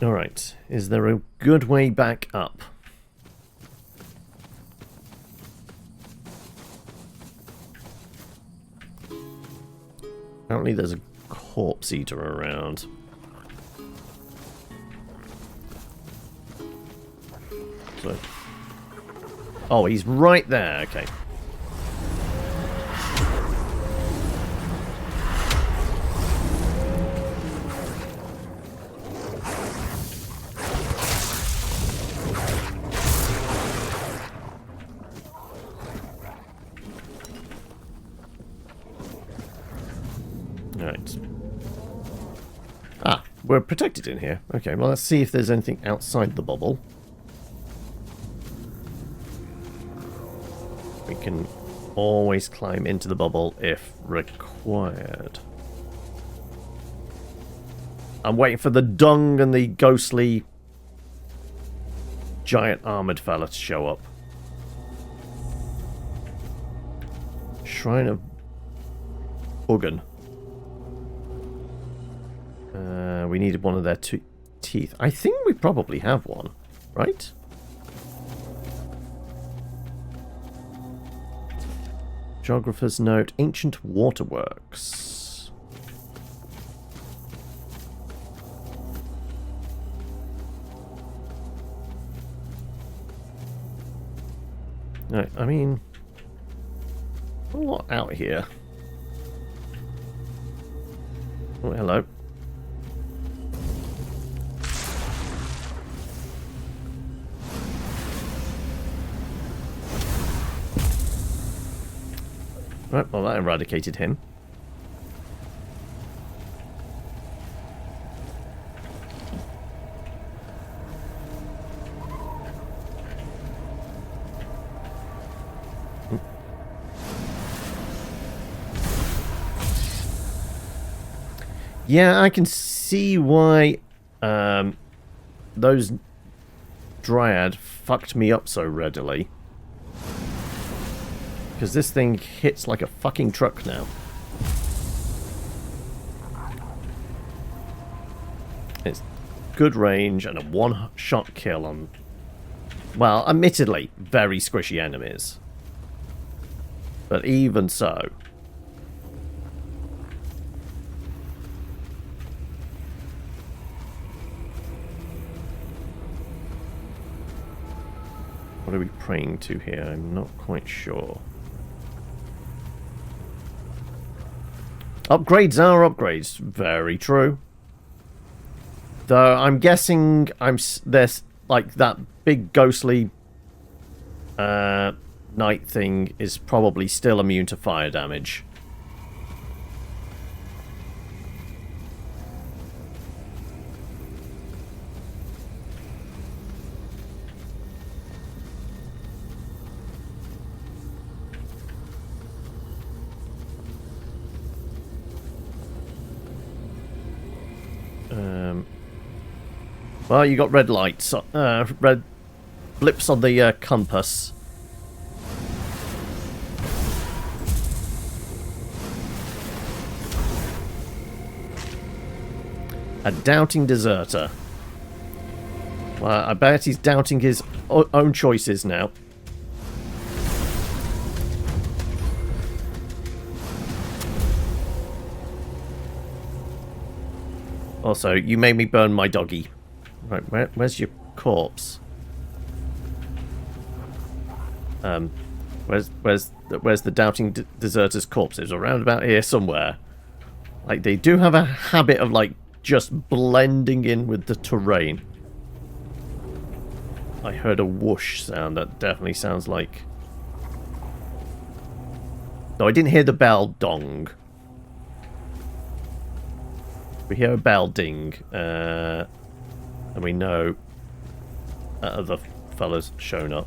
Alright, is there a good way back up? Apparently there's a corpse eater around. So. Oh, he's right there, okay. Right. Ah, we're protected in here. Okay, well, let's see if there's anything outside the bubble. We can always climb into the bubble if required. I'm waiting for the dung and the ghostly giant armored fella to show up. Shrine of Ugin. We needed one of their teeth. I think we probably have one, right? Geographer's note, ancient waterworks. No, I mean, a lot out here. Oh, hello. Right, well that eradicated him. Yeah, I can see why those Dryad fucked me up so readily. Because this thing hits like a fucking truck now. It's good range and a one-shot kill on, well, admittedly, very squishy enemies. But even so. What are we praying to here? I'm not quite sure. Upgrades are upgrades. Very true. Though I'm guessing there's like that big ghostly knight thing is probably still immune to fire damage. Well, you got red lights, red blips on the compass. A doubting deserter. Well, I bet he's doubting his own choices now. Also, you made me burn my doggy. Right, where's your corpse? Where's the doubting deserter's corpse? It's around about here somewhere. Like, they do have a habit of, like, just blending in with the terrain. I heard a whoosh sound. That definitely sounds like... No, I didn't hear the bell dong. We hear a bell ding. And we know that other fella's shown up.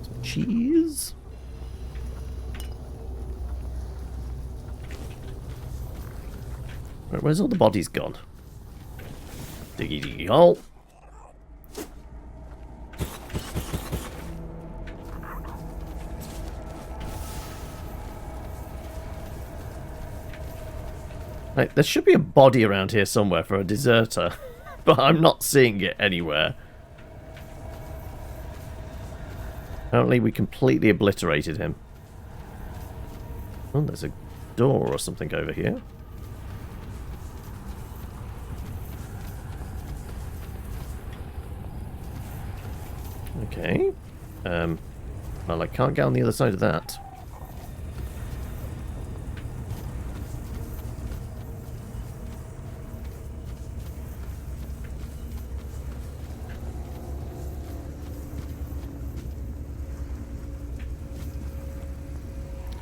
Some cheese. Right, where's all the bodies gone? Diggy diggy hole. Like, there should be a body around here somewhere for a deserter, but I'm not seeing it anywhere. Apparently we completely obliterated him. Oh, there's a door or something over here. Okay. Well, I can't get on the other side of that.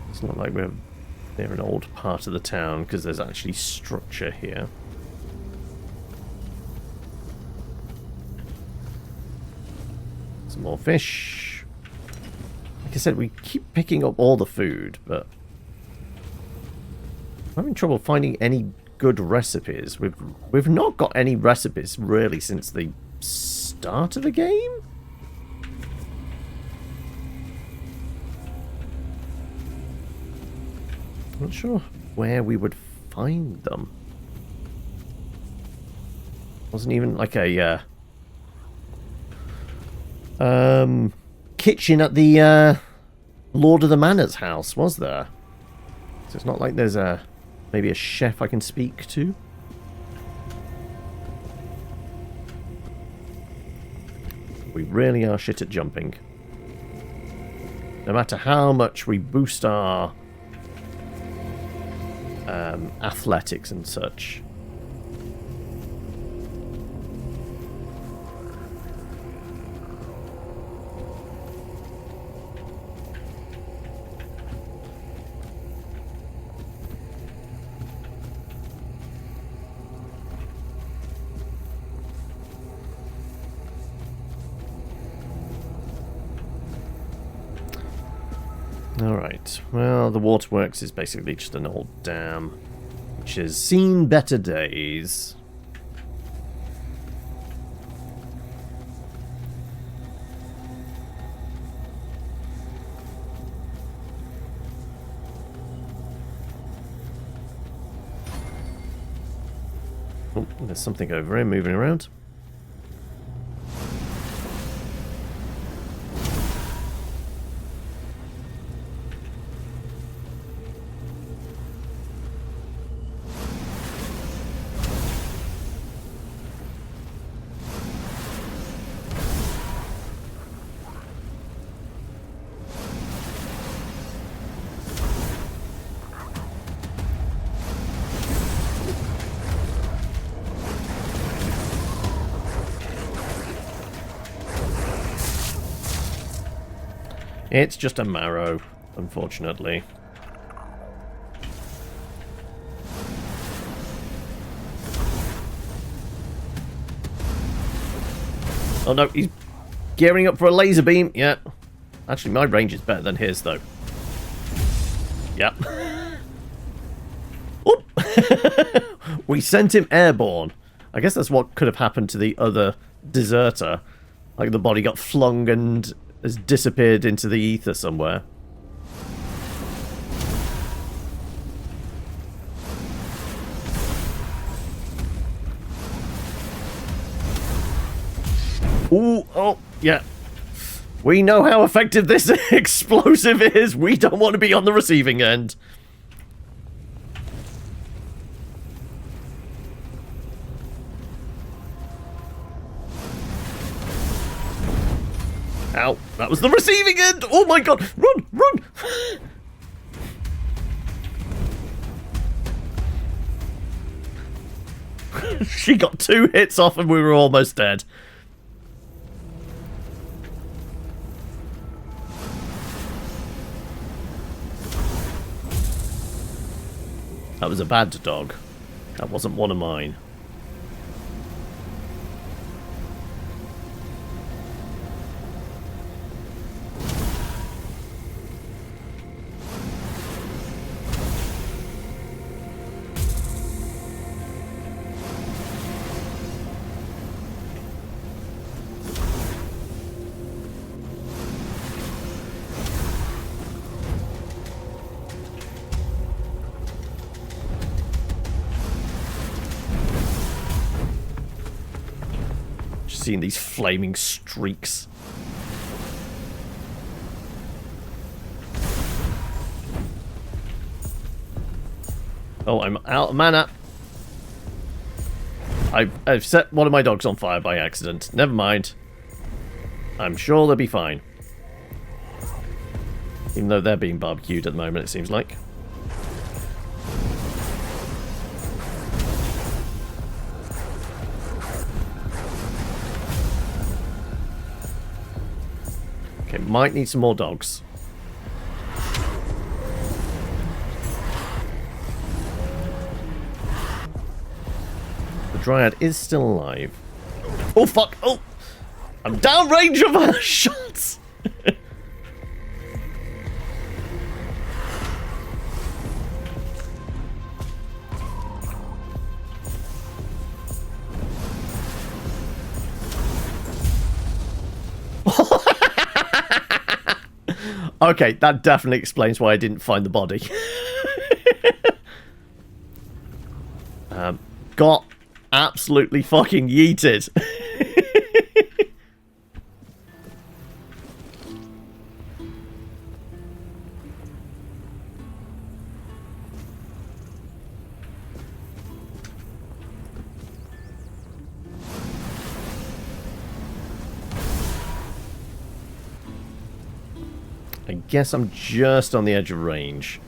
It's not like we're near an old part of the town, because there's actually structure here. Some more fish. Like I said, we keep picking up all the food, but I'm having trouble finding any good recipes. We've not got any recipes really since the start of the game. I'm not sure where we would find them. Wasn't even like a kitchen at the Lord of the Manor's house, was there? So it's not like there's maybe a chef I can speak to. We really are shit at jumping. No matter how much we boost our athletics and such. Alright, well, the waterworks is basically just an old dam, which has seen better days. Oh, there's something over here moving around. It's just a marrow, unfortunately. Oh no, he's gearing up for a laser beam. Yeah. Actually, my range is better than his, though. Yep. Oop. We sent him airborne. I guess that's what could have happened to the other deserter. Like, the body got flung and has disappeared into the ether somewhere. Ooh, oh, yeah. We know how effective this explosive is. We don't want to be on the receiving end. Ow, that was the receiving end! Oh my god, run, run! She got 2 hits off and we were almost dead. That was a bad dog. That wasn't one of mine. seeing these flaming streaks. Oh, I'm out of mana. I've set one of my dogs on fire by accident. Never mind. I'm sure they'll be fine. Even though they're being barbecued at the moment, it seems like. Okay, might need some more dogs. The Dryad is still alive. Oh, fuck! Oh! I'm downrange of her shots! Okay, that definitely explains why I didn't find the body. Got absolutely fucking yeeted. I guess I'm just on the edge of range.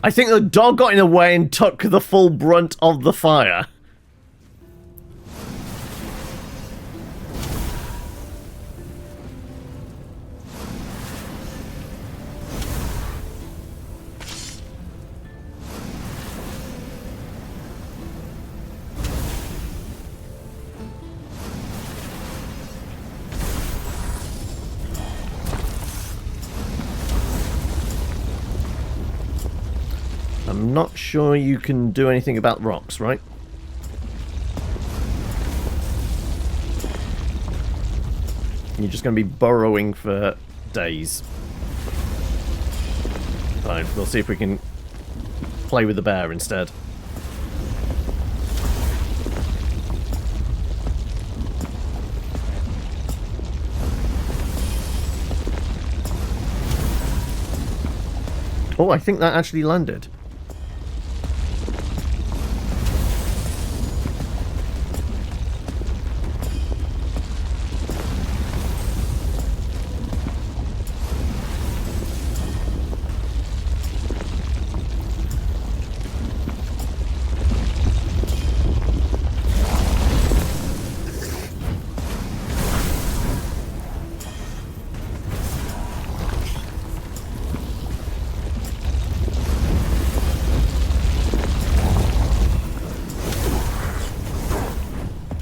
I think the dog got in the way and took the full brunt of the fire. I'm not sure you can do anything about rocks, right? You're just going to be burrowing for days. Fine, we'll see if we can play with the bear instead. Oh, I think that actually landed.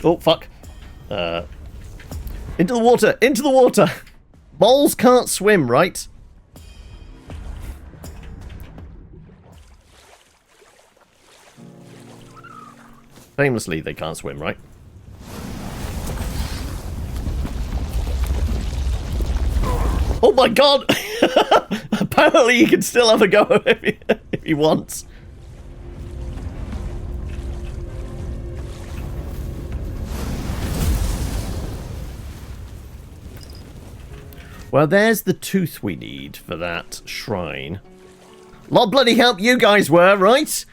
Oh, fuck. Into the water! Into the water! Moles can't swim, right? Famously, they can't swim, right? Oh my god! Apparently he can still have a go if he wants. Well, there's the tooth we need for that shrine. Lot bloody help you guys were, right?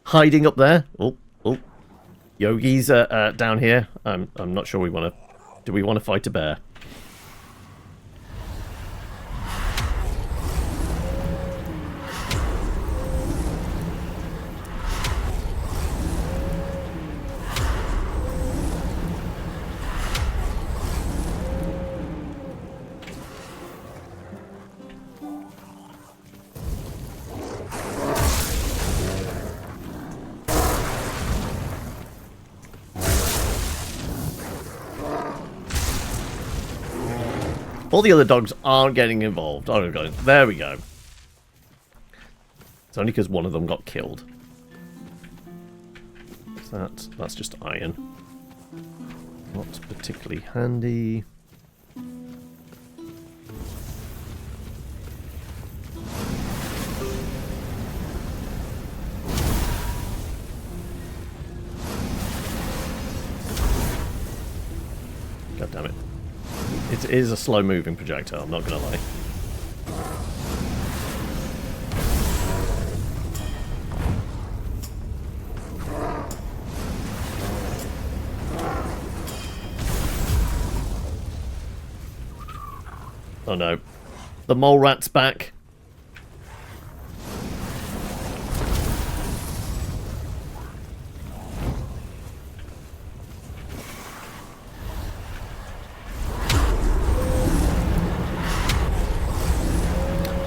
Hiding up there. Oh, oh. Yogis down here. I'm not sure we want to... Do we want to fight a bear? All the other dogs aren't getting involved. Oh, God. There we go. It's only because one of them got killed. That's just iron. Not particularly handy. God damn it. It is a slow-moving projectile, I'm not going to lie. Oh no. The mole rat's back.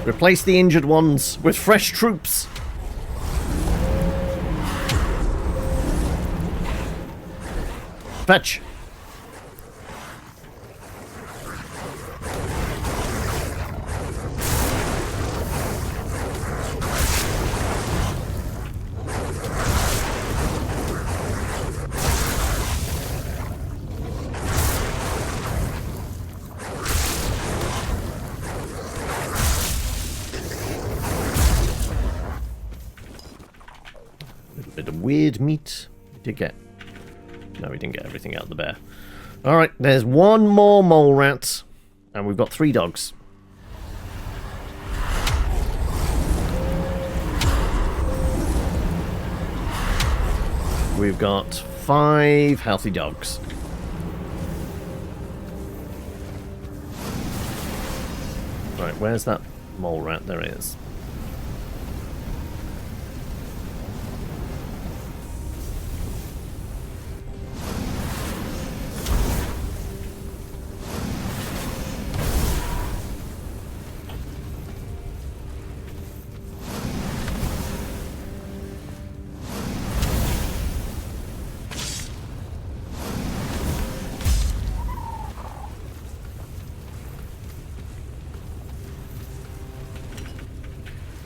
Replace the injured ones with fresh troops. Fetch. Bit of weird meat. We did get... No, we didn't get everything out of the bear. Alright, there's one more mole rat. And we've got 3 dogs. We've got 5 healthy dogs. Right, where's that mole rat? There it is.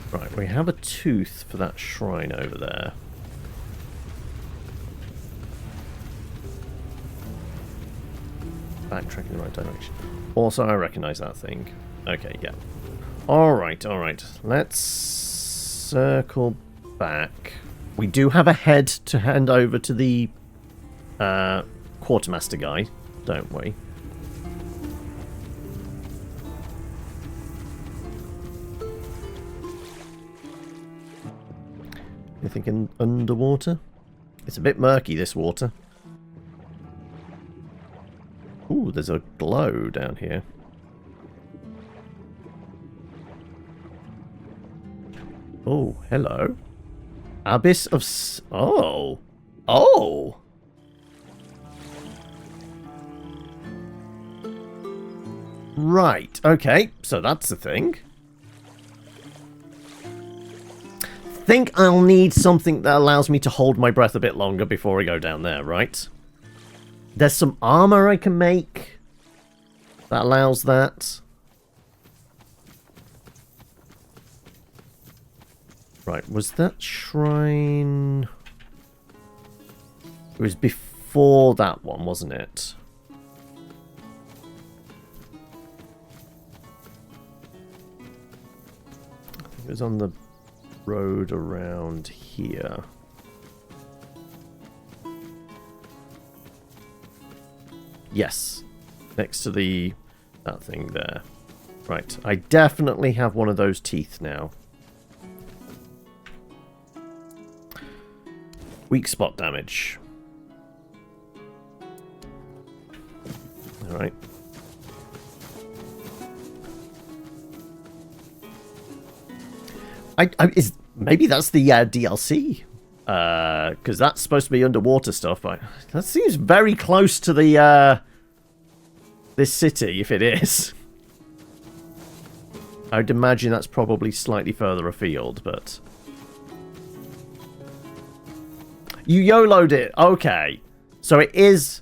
Right, we have a tooth for that shrine over there. Backtracking in the right direction. Also, I recognise that thing. Okay, yeah. Alright, alright. Let's circle back. We do have a head to hand over to the quartermaster guy, don't we? You thinking underwater? It's a bit murky, this water. Ooh, there's a glow down here. Oh, hello. Abyss of... Oh! Oh! Right, okay. So that's the thing. Think I'll need something that allows me to hold my breath a bit longer before I go down there, right? There's some armor I can make that allows that. Right, was that shrine... It was before that one, wasn't it? I think it was on the road around here. Yes, next to that thing there. Right, I definitely have one of those teeth now. Weak spot damage. Alright. Maybe that's the DLC. Because that's supposed to be underwater stuff, but that seems very close to the this city, if it is. I would imagine that's probably slightly further afield, but... You YOLO'd it! Okay. So it is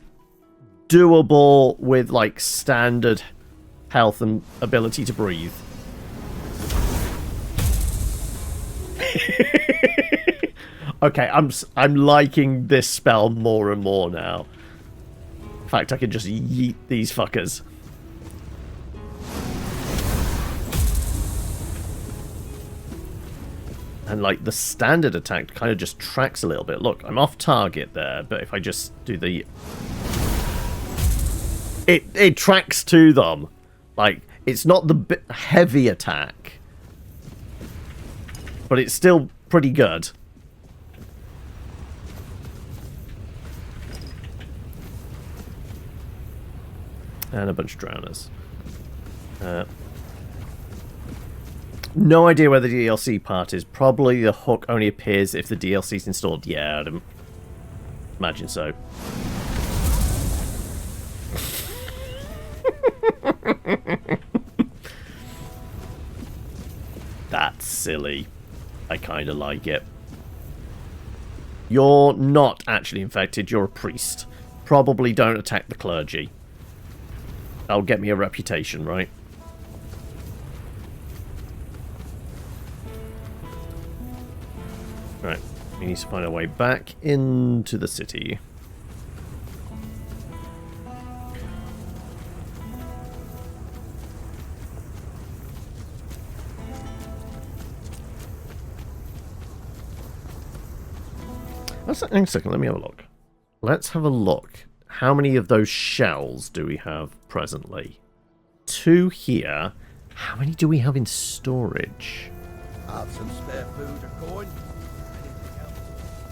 doable with, like, standard health and ability to breathe. Okay, I'm liking this spell more and more now. In fact, I can just yeet these fuckers. And, like, the standard attack kind of just tracks a little bit. Look, I'm off target there, but if I just do the... it tracks to them. Like, it's not the heavy attack, but it's still pretty good. And a bunch of drowners. No idea where the DLC part is. Probably the hook only appears if the DLC's installed. Yeah, I'd imagine so. That's silly. I kind of like it. You're not actually infected. You're a priest. Probably don't attack the clergy. That'll get me a reputation, right? Right. We need to find our way back into the city. Hang on a second, let me have a look. Let's have a look. How many of those shells do we have presently? 2 here. How many do we have in storage? Have some spare food or coin?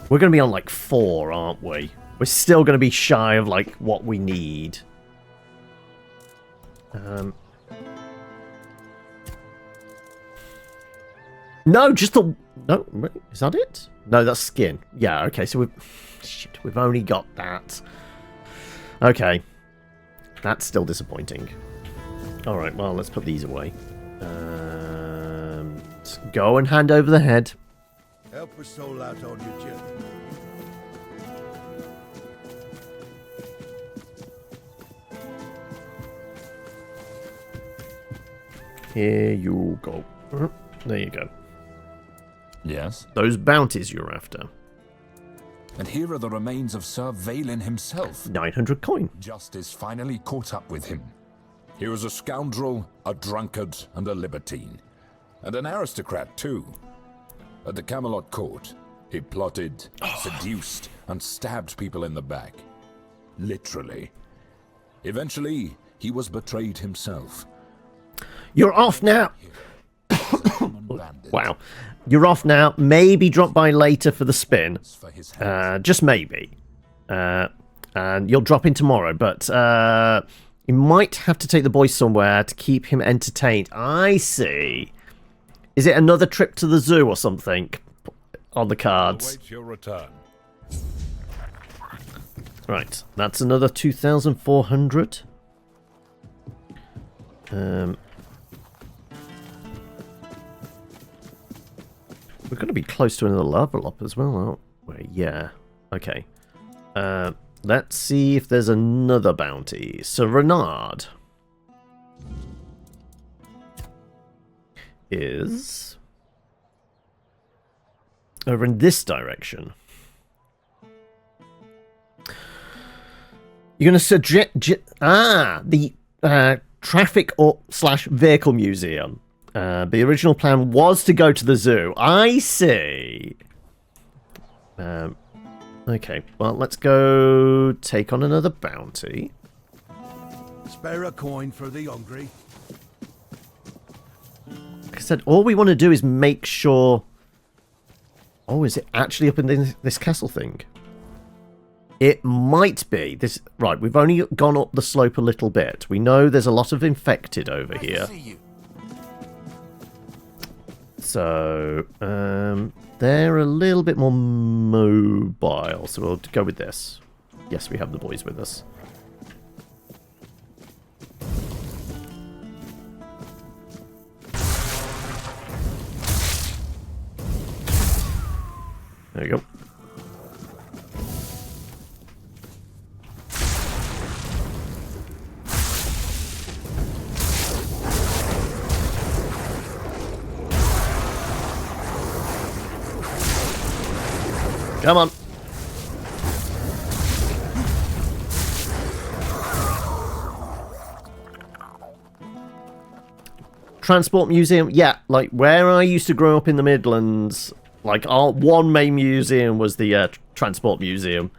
We're going to be on like 4, aren't we? We're still going to be shy of like what we need. No, just the... No, is that it? No, that's skin. Yeah, okay, so we've only got that. Okay. That's still disappointing. Alright, well, let's put these away. Go and hand over the head. Help a soul out on your journey. Here you go. There you go. Yes? Those bounties you're after. And here are the remains of Sir Valen himself. 900 coin. Justice finally caught up with him. He was a scoundrel, a drunkard, and a libertine. And an aristocrat, too. At the Camelot court, he plotted, seduced, and stabbed people in the back. Literally. Eventually, he was betrayed himself. You're off now! Wow. You're off now. Maybe drop by later for the spin. Just maybe. And you'll drop in tomorrow, but you might have to take the boy somewhere to keep him entertained. I see. Is it another trip to the zoo or something on the cards? Await your return. Right, that's another 2,400. We're going to be close to another level up as well, aren't we? Yeah. Okay. Let's see if there's another bounty. So Renard is over in this direction. You're going to suggest... the traffic or / vehicle museum. The original plan was to go to the zoo. I see. Okay, well, let's go take on another bounty. Spare a coin for the hungry. Like I said, all we want to do is make sure... Oh, is it actually up in this castle thing? It might be. Right, we've only gone up the slope a little bit. We know there's a lot of infected over here. So, they're a little bit more mobile, so we'll go with this. Yes, we have the boys with us. There you go. Come on. Transport museum. Yeah, like where I used to grow up in the Midlands, like our one main museum was the transport museum.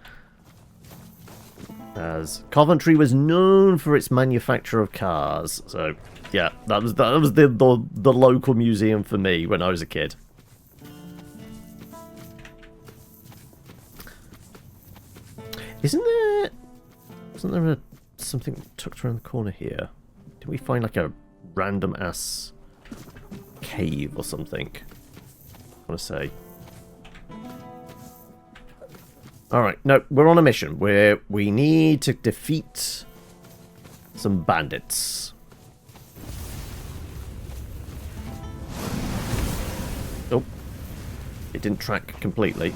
as Coventry was known for its manufacture of cars. So, yeah, that was the local museum for me when I was a kid. Isn't there something tucked around the corner here? Did we find like a random ass cave or something? I want to say. Alright, no, we're on a mission where we need to defeat some bandits. Oh, it didn't track completely.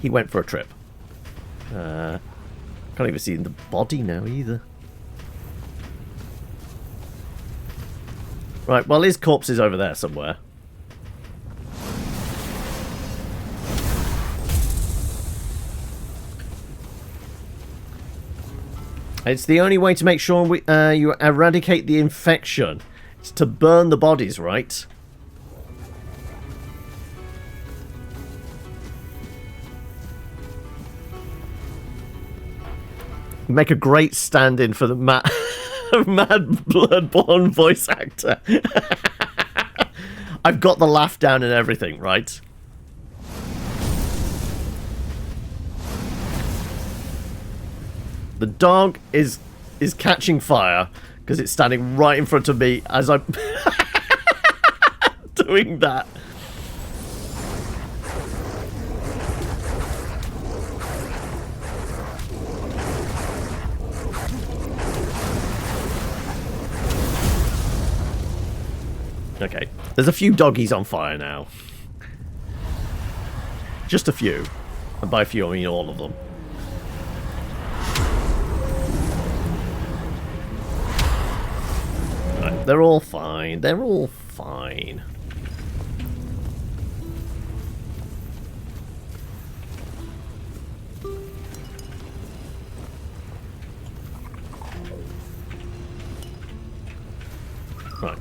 He went for a trip. Can't even see the body now either. Right, well, his corpse is over there somewhere. It's the only way to make sure you eradicate the infection. It's to burn the bodies, right? Make a great stand-in for the mad blood-born voice actor. I've got the laugh down and everything, right? The dog is catching fire because it's standing right in front of me as I'm doing that. Okay, there's a few doggies on fire now. Just a few. And by a few, I mean all of them. Right, they're all fine. They're all fine. Right.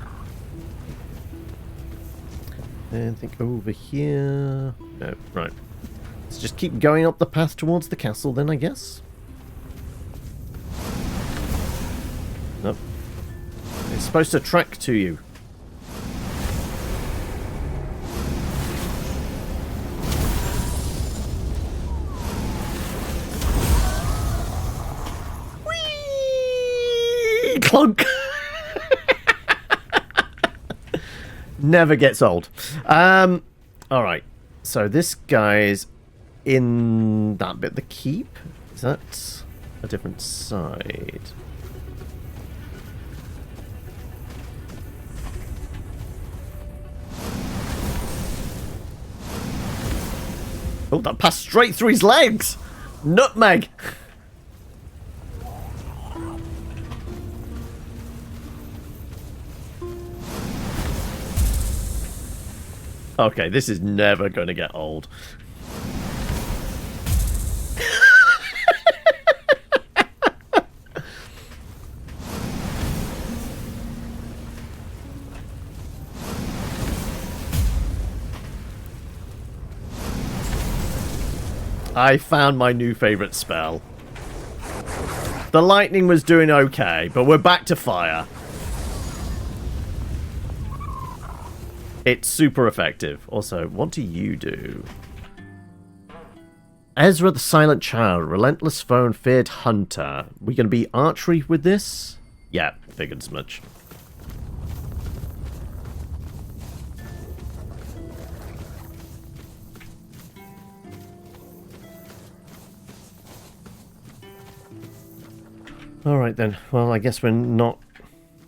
Anything over here? No, right. Let's just keep going up the path towards the castle then, I guess. Nope. It's supposed to track to you. Whee! Clunk! Never gets old. Alright. So this guy's in that bit. The keep? Is that a different side? Oh, that passed straight through his legs! Nutmeg! Okay, this is never going to get old. I found my new favorite spell. The lightning was doing okay, but we're back to fire. It's super effective. Also, what do you do? Ezra the Silent Child, relentless foe and feared hunter. We gonna be archery with this? Yeah, figured as much. Alright then. Well, I guess we're not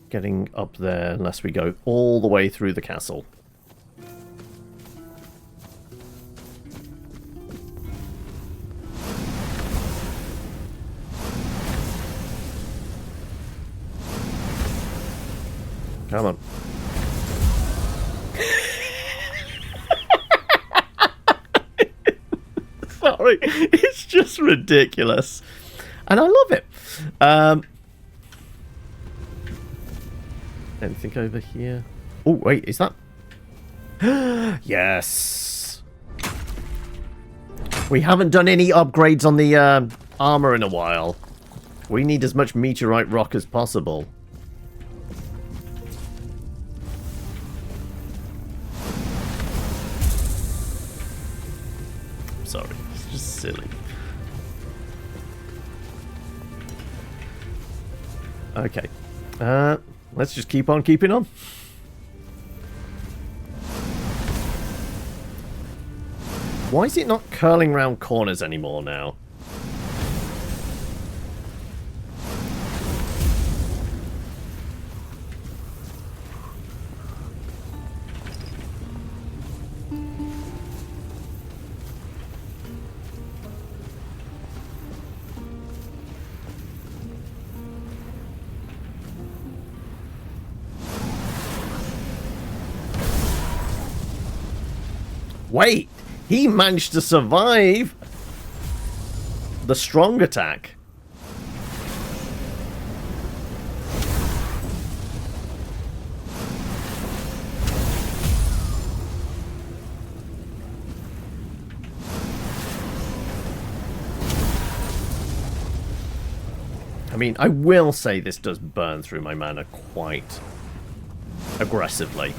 getting up there unless we go all the way through the castle. Come on. Sorry. It's just ridiculous. And I love it. Anything over here? Oh, wait, is that... Yes. We haven't done any upgrades on the armor in a while. We need as much meteorite rock as possible. Sorry, it's just silly. Okay. Let's just keep on keeping on. Why is it not curling round corners anymore now? Wait, he managed to survive the strong attack. I mean, I will say this does burn through my mana quite aggressively.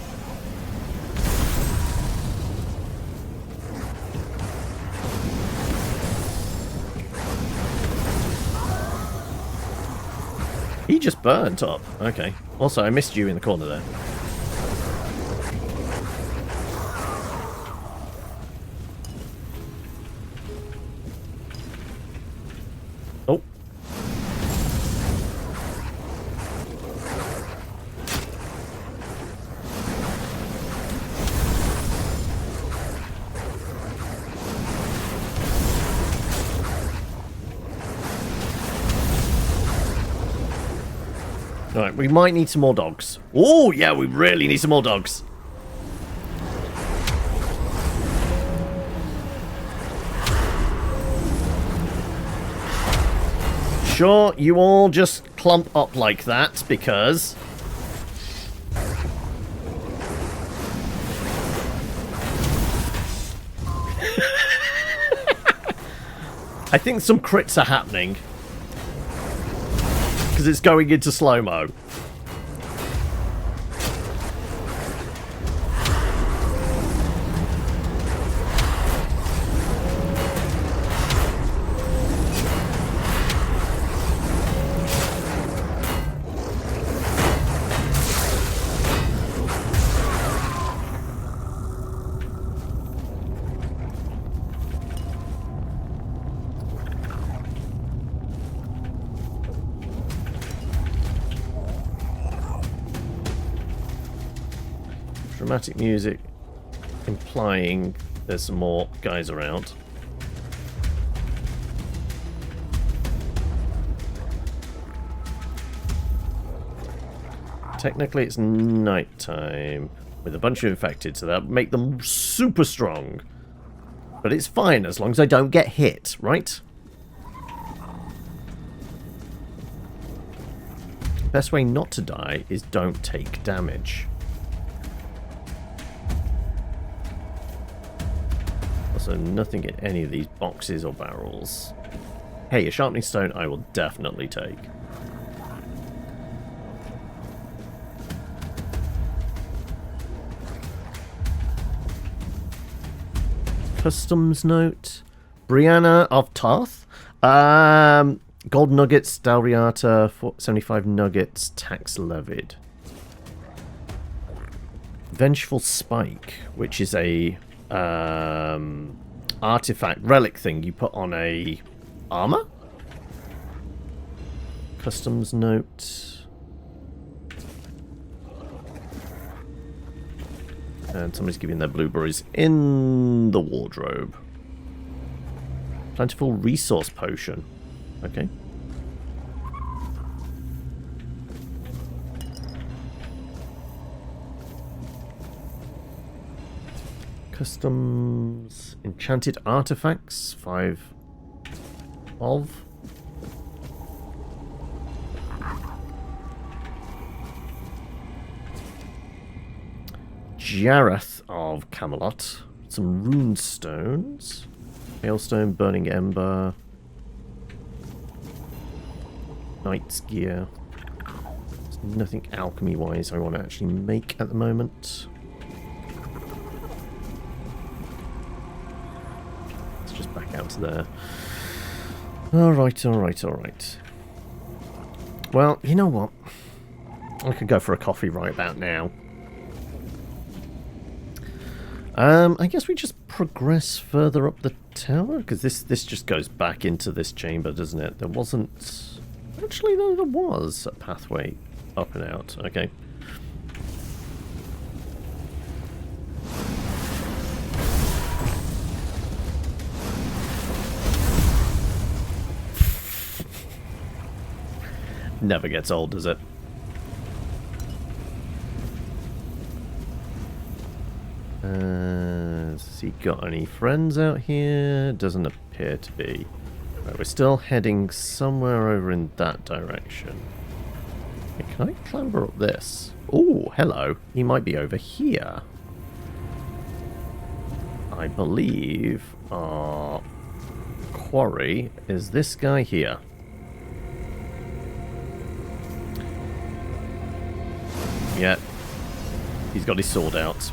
He just burnt up. Okay. Also, I missed you in the corner there. Oh. Alright, we might need some more dogs. Oh, yeah, we really need some more dogs. Sure, you all just clump up like that, because... I think some crits are happening. Because it's going into slow-mo. Dramatic music implying there's some more guys around. Technically it's nighttime with a bunch of infected, so that would make them super strong. But it's fine as long as I don't get hit, right? Best way not to die is don't take damage. Also, nothing in any of these boxes or barrels. Hey, a sharpening stone I will definitely take. Customs note. Brianna of Tarth. Gold nuggets, Dalriata, 75 nuggets, tax levied. Vengeful Spike, which is a artifact relic thing you put on a armor. Customs note. And somebody's giving their blueberries in the wardrobe. Plentiful resource potion. Okay. Customs, enchanted artifacts, 5 of. Jareth of Camelot, some rune stones, hailstone, burning ember, knight's gear. There's nothing alchemy wise I want to actually make at the moment. Let's just back out to there. Alright, alright, alright. Well, you know what? I could go for a coffee right about now. I guess we just progress further up the tower, because this just goes back into this chamber, doesn't it? There wasn't... Actually, no, there was a pathway up and out. Okay. Never gets old, does it? Has he got any friends out here? Doesn't appear to be. Right, we're still heading somewhere over in that direction. Hey, can I clamber up this? Oh, hello. He might be over here. I believe our quarry is this guy here. Yeah. He's got his sword out.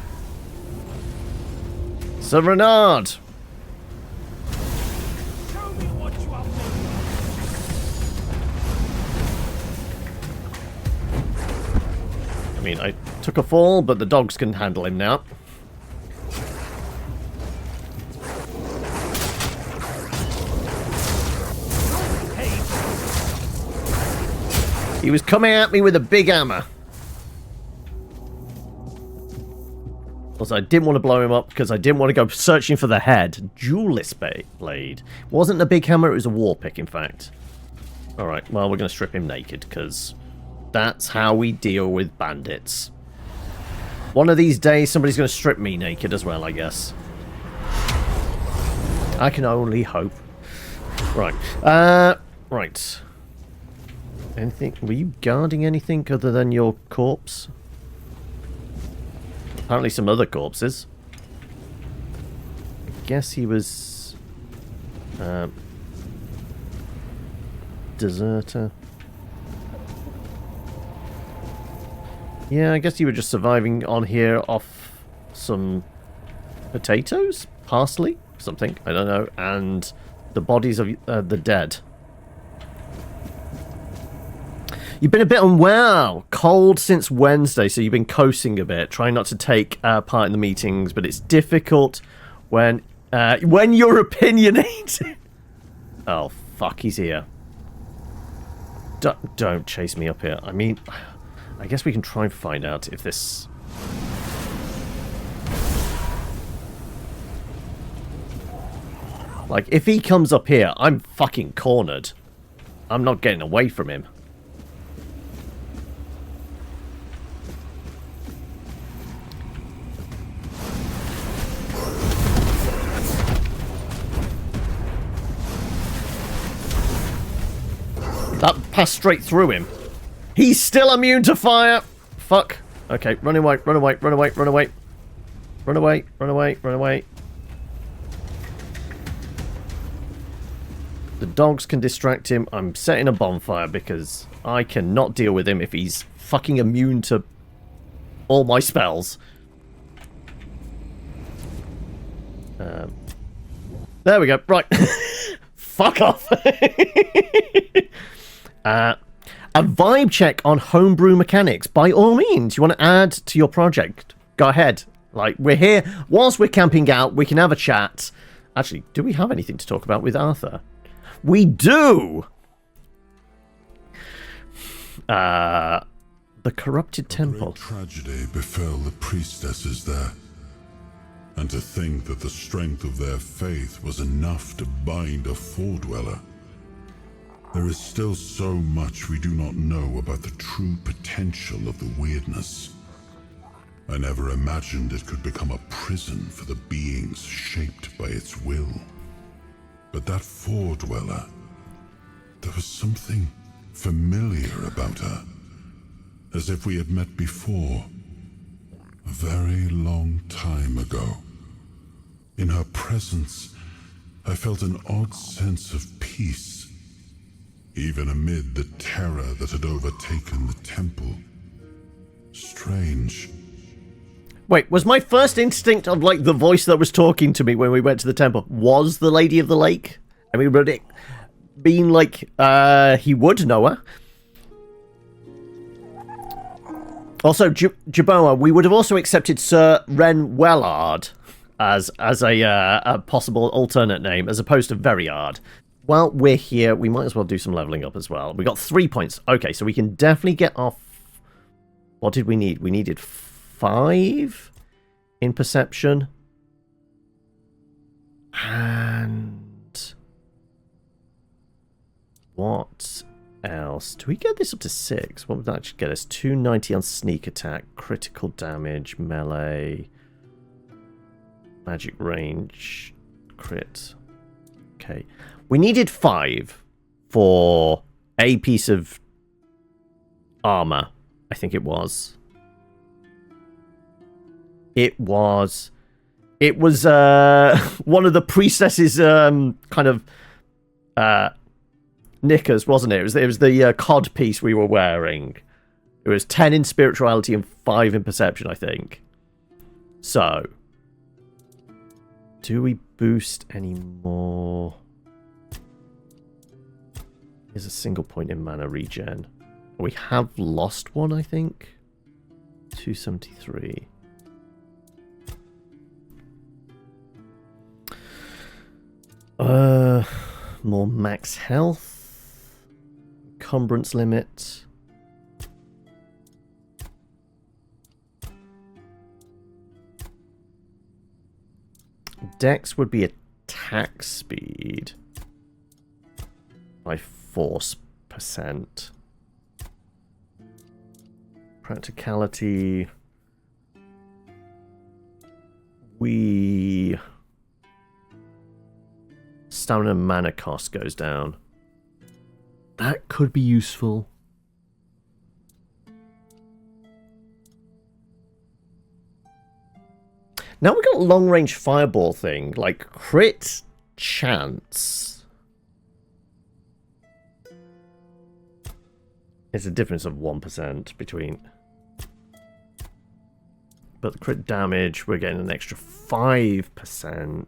Sir Renard! Show me what you are made of. I mean, I took a fall, but the dogs can handle him now. He was coming at me with a big hammer. Also, I didn't want to blow him up because I didn't want to go searching for the head. Duelist blade. It wasn't a big hammer, it was a war pick, in fact. Alright, well, we're going to strip him naked because that's how we deal with bandits. One of these days, somebody's going to strip me naked as well, I guess. I can only hope. Right. Right. Anything? Were you guarding anything other than your corpse? Apparently some other corpses. I guess he was... deserter. Yeah, I guess you were just surviving on here off some potatoes? Parsley? Something, I don't know. And the bodies of the dead. You've been a bit unwell. Cold since Wednesday, so you've been coasting a bit. Trying not to take part in the meetings, but it's difficult when you're opinionated. Oh, fuck, he's here. Don't chase me up here. I mean, I guess we can try and find out if this... Like, if he comes up here, I'm fucking cornered. I'm not getting away from him. That passed straight through him. He's still immune to fire. Fuck. Okay, run away, run away, run away, run away. Run away, run away, run away. The dogs can distract him. I'm setting a bonfire because I cannot deal with him if he's fucking immune to all my spells. There we go. Right. Fuck off. A vibe check on homebrew mechanics. By all means, you want to add to your project, go ahead. Like, we're here. Whilst we're camping out, we can have a chat. Actually, do we have anything to talk about with Arthur? We do! The corrupted temple. A great tragedy befell the priestesses there. And to think that the strength of their faith was enough to bind a foredweller. There is still so much we do not know about the true potential of the weirdness. I never imagined it could become a prison for the beings shaped by its will. But that four-dweller, there was something familiar about her, as if we had met before, a very long time ago. In her presence, I felt an odd sense of peace, even amid the terror that had overtaken the temple. Strange. Wait, was my first instinct of, like, the voice that was talking to me when we went to the temple was the Lady of the Lake? I mean, would it mean, like, he would know her? Also, Jaboa, we would have also accepted Sir Ren Wellard as a possible alternate name, as opposed to Veryard. While we're here, we might as well do some leveling up as well. We got 3 points. Okay, so we can definitely get off... What did we need? We needed 5 in perception. And... what else? Do we get this up to 6? What would that actually get us? 290 on sneak attack, critical damage, melee, magic range, crit. Okay. We needed 5 for a piece of armor, I think it was. It was one of the priestess's kind of knickers, wasn't it? It was the cod piece we were wearing. It was 10 in spirituality and 5 in perception, I think. So, do we boost any more? Here's a single point in mana regen. We have lost one, I think. 273. More max health. Encumbrance limit. Dex would be attack speed by 4%. Practicality. Stamina and mana cost goes down. That could be useful. Now we got a long range fireball thing, like crit chance. It's a difference of 1% between. But the crit damage, we're getting an extra 5%.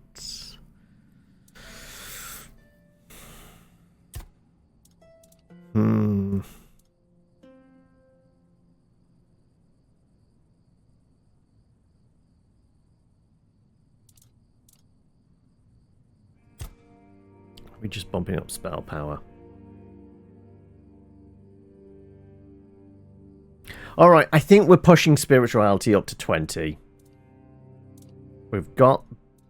We're just bumping up spell power. Alright, I think we're pushing spirituality up to 20. We've got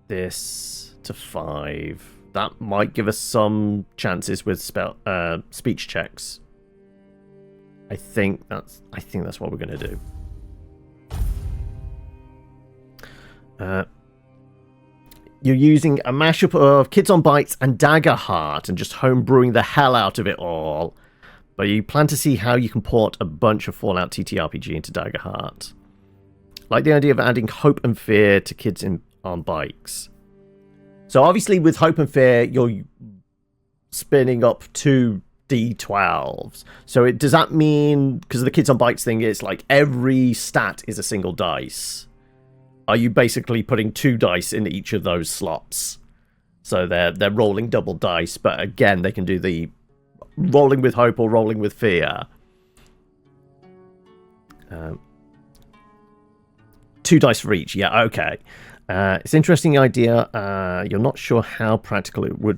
this to 5. That might give us some chances with speech checks. I think that's what we're gonna do. You're using a mashup of Kids on Bikes and Dagger Heart and just homebrewing the hell out of it all. But you plan to see how you can port a bunch of Fallout TTRPG into Dagger Heart. Like the idea of adding Hope and Fear to Kids on Bikes. So obviously with Hope and Fear, you're spinning up 2 D12s. So does that mean, because of the Kids on Bikes thing, it's like every stat is a single dice? Are you basically putting 2 dice in each of those slots? So they're rolling double dice, but again, they can do the rolling with hope or rolling with fear. 2 dice for each. Yeah, okay. It's an interesting idea. You're not sure how practical it would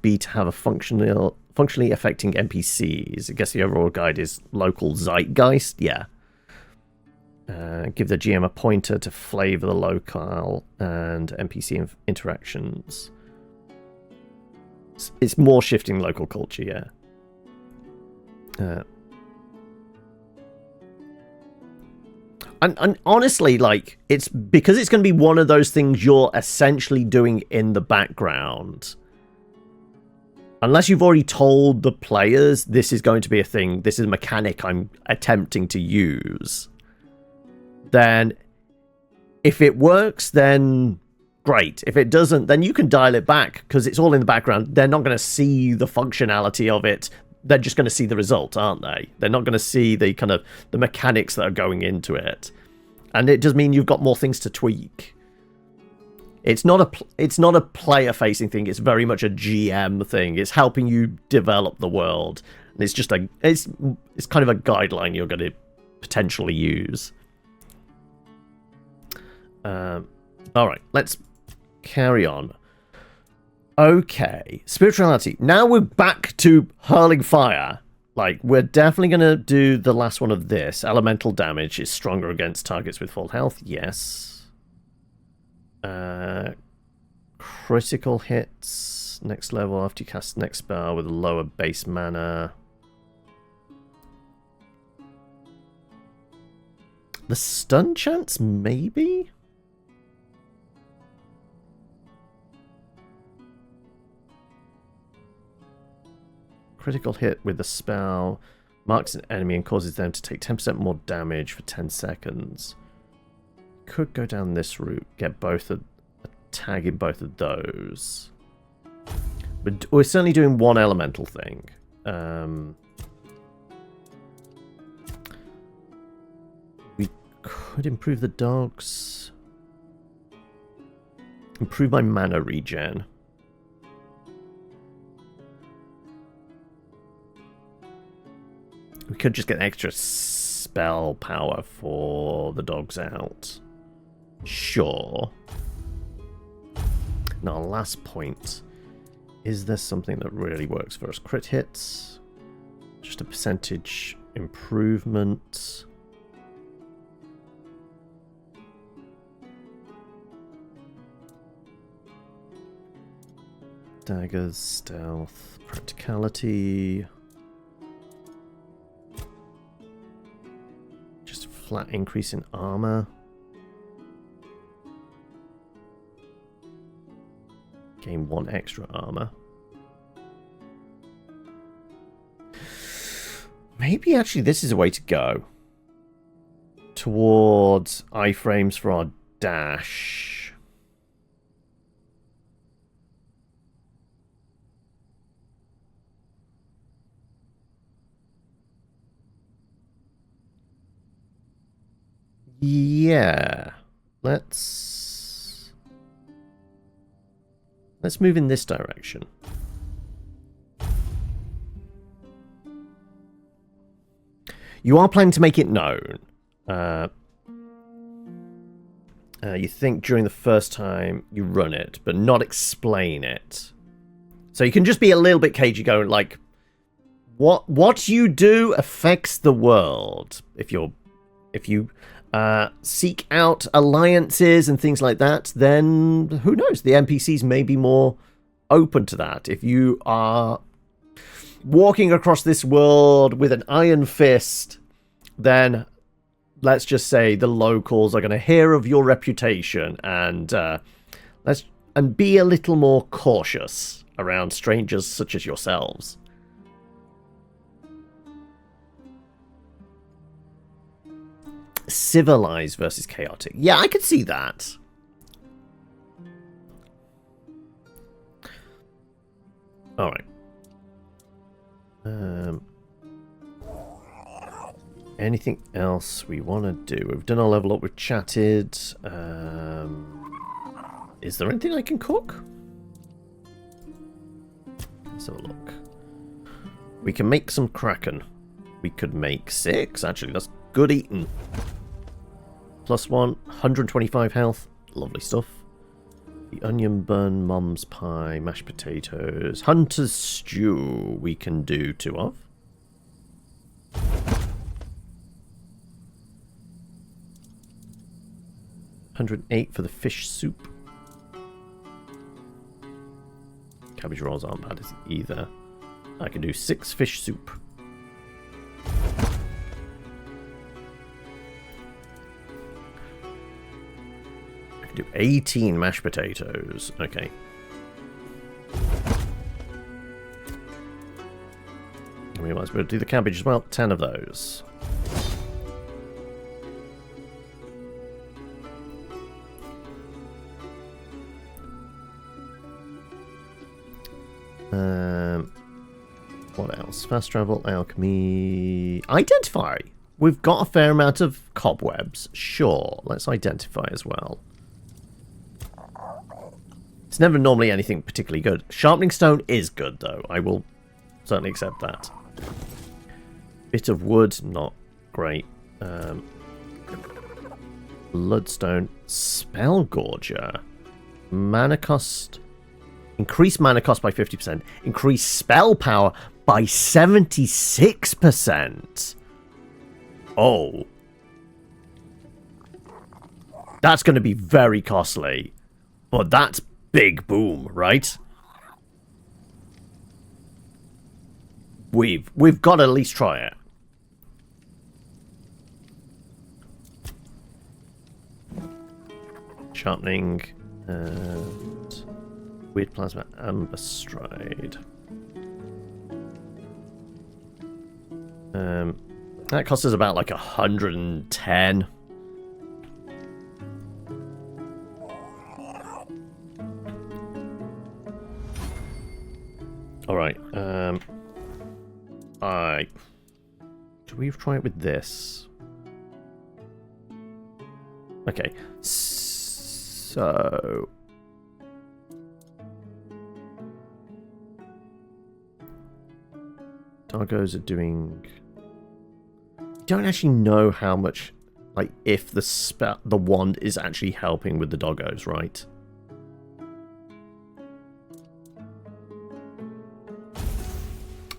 be to have a functionally affecting NPCs. I guess the overall guide is local zeitgeist. Yeah. Give the GM a pointer to flavor the locale and NPC interactions. It's more shifting local culture, yeah. And honestly, like, it's because it's going to be one of those things you're essentially doing in the background. Unless you've already told the players this is going to be a thing, this is a mechanic I'm attempting to use, then if it works, then great. If it doesn't, then you can dial it back because it's all in the background. They're not going to see the functionality of it. They're just going to see the result, aren't they? They're not going to see the kind of the mechanics that are going into it. And it does mean you've got more things to tweak. It's not a player-facing thing. It's very much a GM thing. It's helping you develop the world. And it's just it's kind of a guideline you're going to potentially use. All right, let's carry on. Okay, spirituality. Now we're back to hurling fire. Like, we're definitely going to do the last one of this. Elemental damage is stronger against targets with full health. Yes. Critical hits. Next level after you cast next spell with a lower base mana. The stun chance, maybe? Critical hit with the spell marks an enemy and causes them to take 10% more damage for 10 seconds. Could go down this route, get both a tag in both of those. But we're certainly doing one elemental thing. We could improve the dogs. Improve my mana regen. We could just get extra spell power for the dogs out. Sure. Now, last point. Is there something that really works for us? Crit hits. Just a percentage improvement. Daggers, stealth, practicality. Just a flat increase in armor. Gain 1 extra armor. Maybe actually this is a way to go. Towards iframes for our dash. Yeah. Let's move in this direction. You are planning to make it known. You think during the first time you run it, but not explain it. So you can just be a little bit cagey, going like, what you do affects the world. If you seek out alliances and things like that, then who knows? The NPCs may be more open to that. If you are walking across this world with an iron fist, then let's just say the locals are going to hear of your reputation and be a little more cautious around strangers such as yourselves. Civilized versus chaotic. Yeah, I could see that. Alright. Anything else we want to do? We've done our level up, we've chatted. Is there anything I can cook? Let's have a look. We can make some kraken. We could make 6, actually. That's good eating. +1, 125 health. Lovely stuff. The onion bun, mom's pie, mashed potatoes, hunter's stew we can do 2 of. $108 for the fish soup. Cabbage rolls aren't bad either. I can do 6 fish soup. 18 mashed potatoes. Okay. We might as well do the cabbage as well. 10 of those. What else? Fast travel, alchemy... Identify! We've got a fair amount of cobwebs. Sure, let's identify as well. It's never normally anything particularly good. Sharpening stone is good, though. I will certainly accept that. Bit of wood, not great. Bloodstone. Spell Gorger. Mana cost... Increase mana cost by 50%. Increase spell power by 76%. Oh. That's going to be very costly. But that's big boom, right? We've got to at least try it. Sharpening and weird plasma amber stride. That costs us about like 110. All right. Do we try it with this? Okay. So doggos are doing... Don't actually know how much, like, if the wand is actually helping with the doggos, right?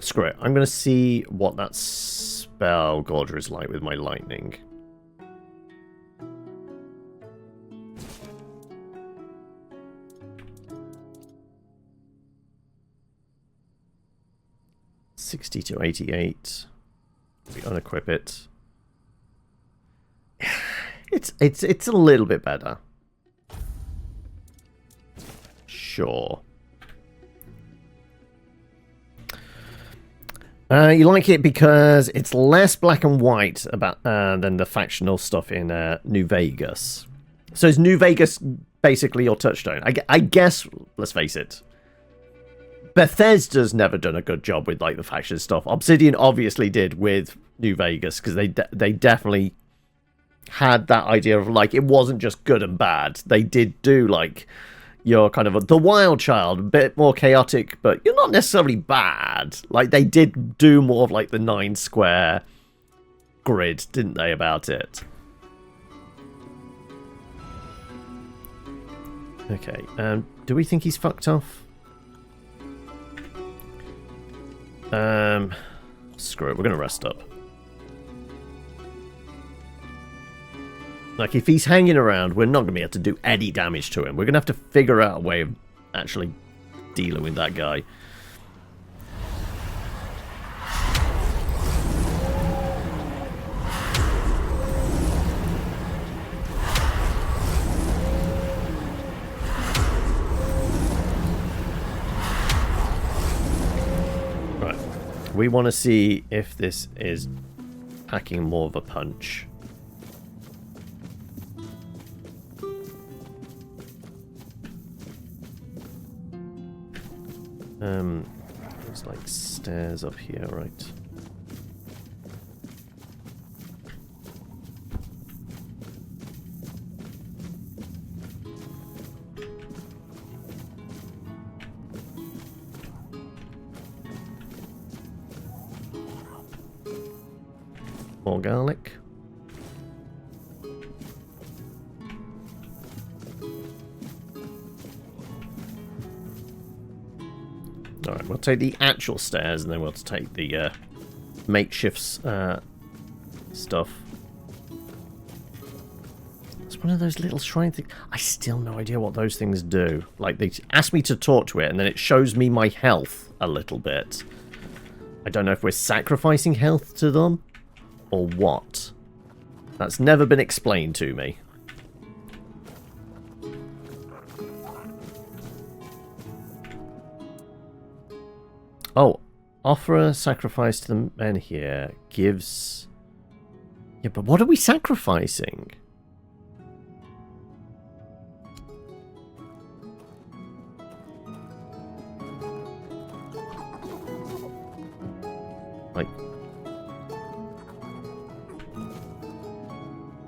Screw it. I'm going to see what that spell Gorger is like with my lightning. $60 to $88. We unequip it. It's a little bit better. Sure. You like it because it's less black and white about than the factional stuff in New Vegas. So is New Vegas basically your touchstone? I guess, let's face it, Bethesda's never done a good job with like the faction stuff. Obsidian obviously did with New Vegas because they definitely had that idea of like it wasn't just good and bad. They did do like you're kind of the wild child, a bit more chaotic, but you're not necessarily bad. Like they did do more of like the 9 square grid, didn't they, about it? Okay, do we think he's fucked off? Screw it, we're gonna rest up. Like, if he's hanging around, we're not gonna be able to do any damage to him. We're gonna have to figure out a way of actually dealing with that guy. We want to see if this is packing more of a punch. There's like stairs up here, right? More garlic. Alright, we'll take the actual stairs and then we'll take the makeshift stuff. It's one of those little shrine things. I still no idea what those things do. Like, they ask me to talk to it and then it shows me my health a little bit. I don't know if we're sacrificing health to them or what. That's never been explained to me. Oh, offer a sacrifice to the men here. Gives... Yeah, but what are we sacrificing? Like...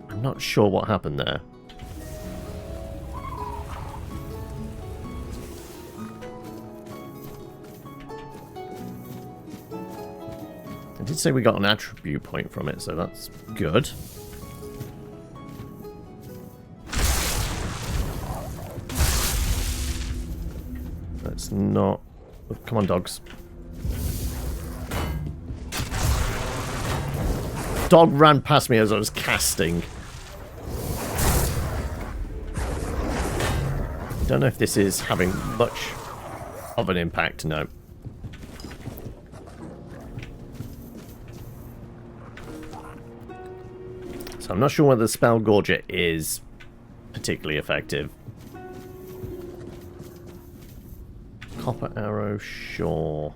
I'm not sure what happened there. I did say we got an attribute point from it, so that's good. Let's not... Oh, come on, dogs. Dog ran past me as I was casting. Don't know if this is having much of an impact, no. So I'm not sure whether the Spell Gorger is particularly effective. Copper arrow, sure.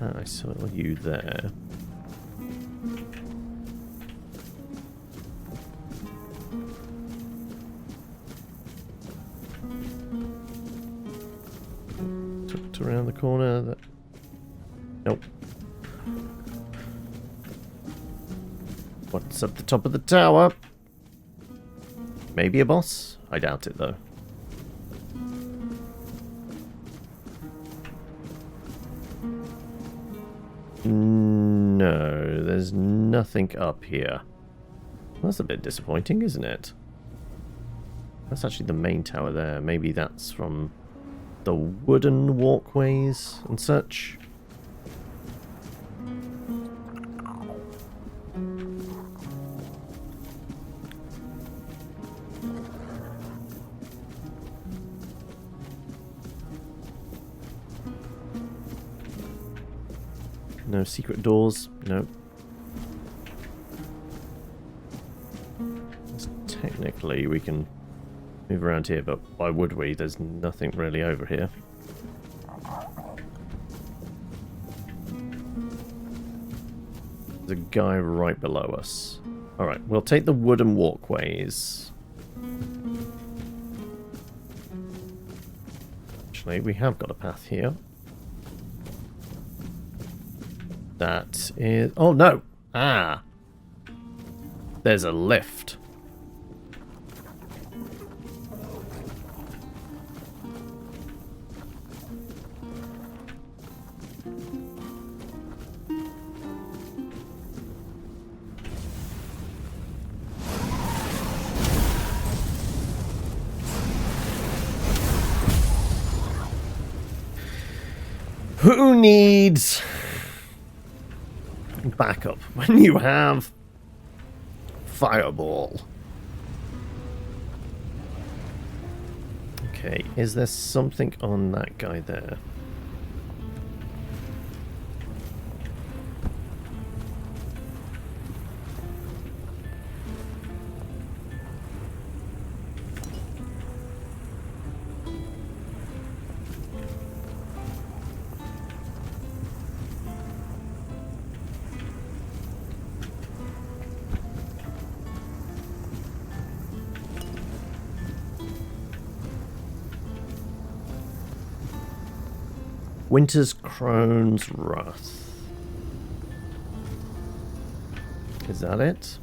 I saw you there. Tucked around the corner. That... Nope. What's up the top of the tower? Maybe a boss? I doubt it though. No, there's nothing up here. That's a bit disappointing, isn't it? That's actually the main tower there. Maybe that's from the wooden walkways and such. No secret doors. No. Technically, we can move around here, but why would we? There's nothing really over here. There's a guy right below us. Alright, we'll take the wooden walkways. Actually, we have got a path here. That is... Oh, no! Ah! There's a lift. Who needs... backup when you have Fireball? Okay, is there something on that guy there? Winter's Crone's Wrath. Is that it?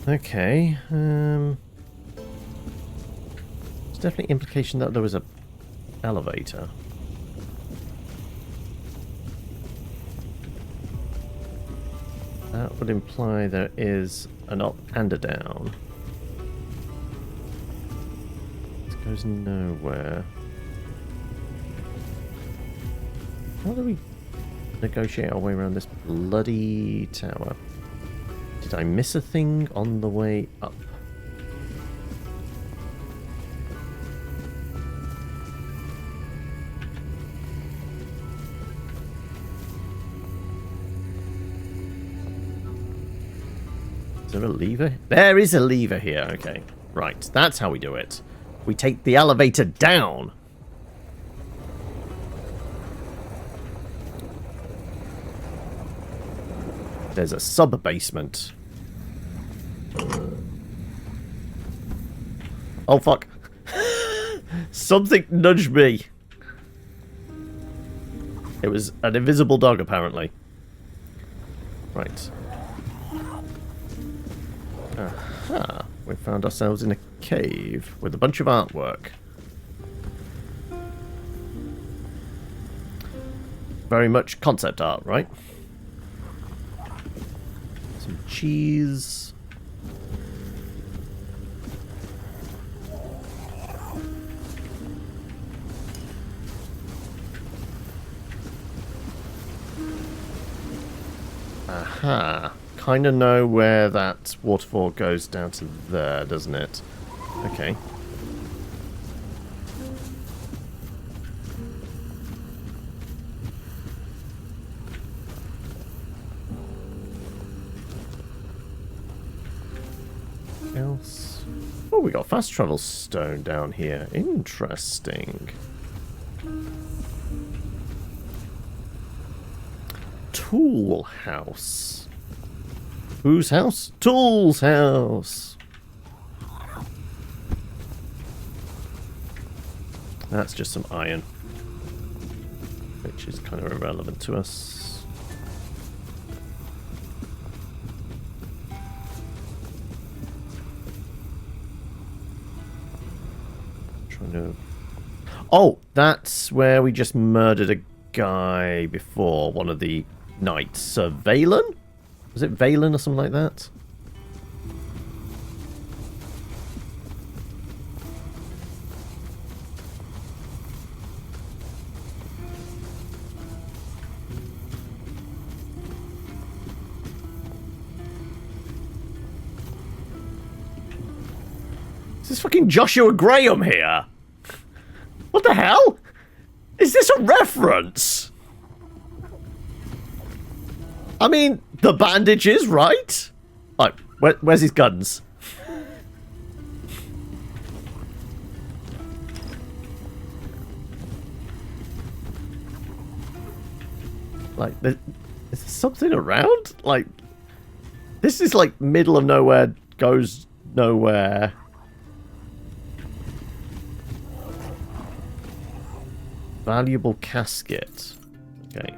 Okay, there's definitely implication that there was a elevator. That would imply there is an up and a down. This goes nowhere. How do we negotiate our way around this bloody tower? Did I miss a thing on the way up? Is there a lever? There is a lever here. Okay. Right. That's how we do it. We take the elevator down. There's a sub-basement. Oh, fuck. Something nudged me. It was an invisible dog, apparently. Right. Aha. We found ourselves in a cave with a bunch of artwork. Very much concept art, right? Some cheese. Aha. Kind of know where that waterfall goes down to there, doesn't it? Okay. Else? Oh, we got fast travel stone down here. Interesting. Tool house. Whose house? Tool's house. That's just some iron, which is kind of irrelevant to us. Trying to... Oh, that's where we just murdered a guy before. One of the knights. Valen? Was it Valen or something like that? Is this fucking Joshua Graham here? What the hell? Is this a reference? I mean, the bandages, right? Like, where's his guns? Like, is there something around? Like, this is like middle of nowhere, goes nowhere. Valuable casket. Okay.